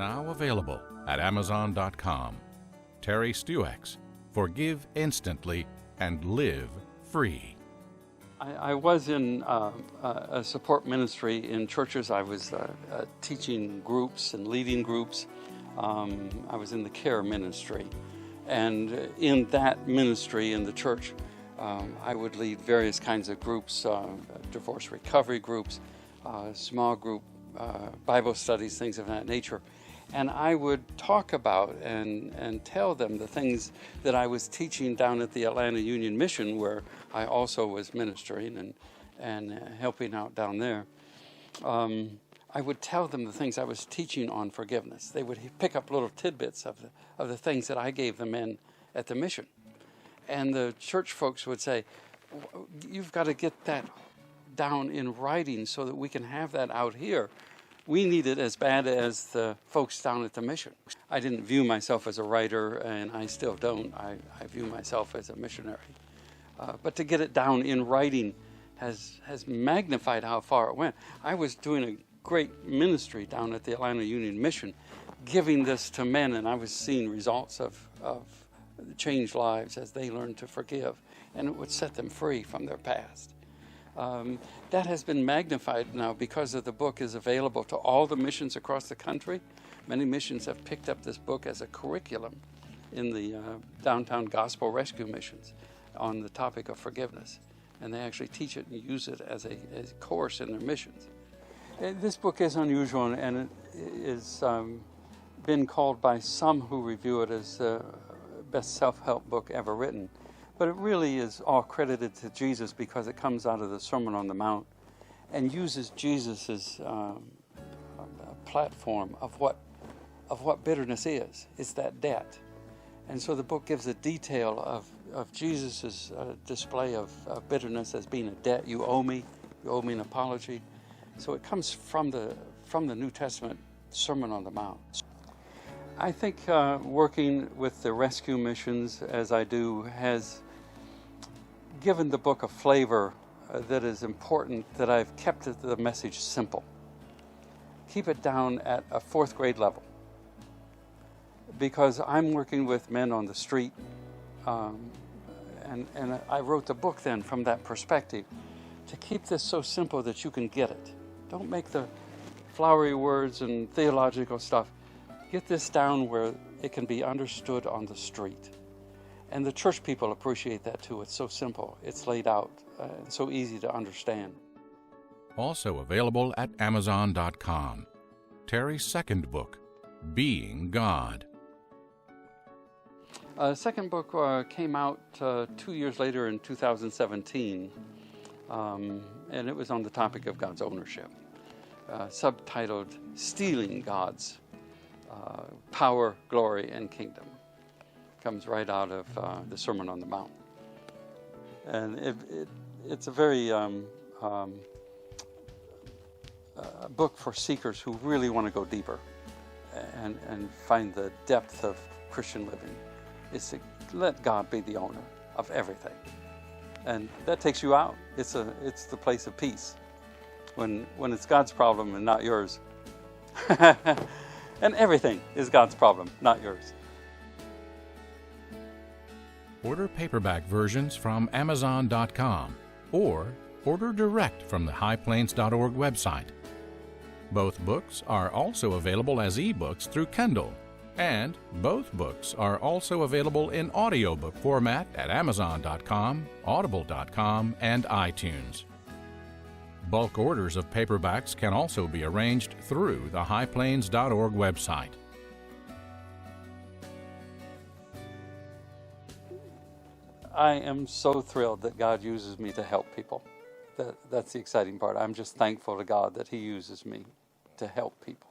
now available at Amazon.com. Terry Stueck's Forgive Instantly and Live Free. I was in a support ministry in churches. I was teaching groups and leading groups. I was in the care ministry. And in that ministry in the church, I would lead various kinds of groups, divorce recovery groups, small group Bible studies, things of that nature. And I would talk about and tell them the things that I was teaching down at the Atlanta Union Mission, where I also was ministering and helping out down there. I would tell them the things I was teaching on forgiveness. They would pick up little tidbits of the things that I gave the men at the mission. And the church folks would say, you've got to get that down in writing so that we can have that out here. We need it as bad as the folks down at the mission. I didn't view myself as a writer, and I still don't. I view myself as a missionary. But to get it down in writing has magnified how far it went. I was doing a great ministry down at the Atlanta Union Mission, giving this to men, and I was seeing results of changed lives as they learned to forgive, and it would set them free from their past. That has been magnified now because of the book is available to all the missions across the country. Many missions have picked up this book as a curriculum in the downtown gospel rescue missions on the topic of forgiveness. And they actually teach it and use it as a course in their missions. This book is unusual, and it is been called by some who review it as the best self-help book ever written. But it really is all credited to Jesus because it comes out of the Sermon on the Mount and uses Jesus as a platform of what bitterness is. It's that debt. And so the book gives a detail of Jesus' display of bitterness as being a debt. You owe me an apology. So it comes from the New Testament Sermon on the Mount. I think working with the rescue missions as I do has given the book a flavor that is important, that I've kept the message simple. Keep it down at a fourth grade level. Because I'm working with men on the street, and I wrote the book then from that perspective, to keep this so simple that you can get it. Don't make the flowery words and theological stuff. Get this down where it can be understood on the street. And the church people appreciate that too. It's so simple. It's laid out. It's so easy to understand. Also available at Amazon.com. Terry's second book, Being God. Second book came out 2 years later in 2017, and it was on the topic of God's ownership, subtitled Stealing God's Power, Glory, and Kingdom. Comes right out of the Sermon on the Mount. And it's a very book for seekers who really want to go deeper and find the depth of Christian living. It's to let God be the owner of everything. And that takes you out. It's the place of peace. When it's God's problem and not yours. And everything is God's problem, not yours. Order paperback versions from Amazon.com or order direct from the highplains.org website. Both books are also available as ebooks through Kindle, and both books are also available in audiobook format at Amazon.com, Audible.com, and iTunes. Bulk orders of paperbacks can also be arranged through the highplains.org website. I am so thrilled that God uses me to help people. That's the exciting part. I'm just thankful to God that He uses me to help people.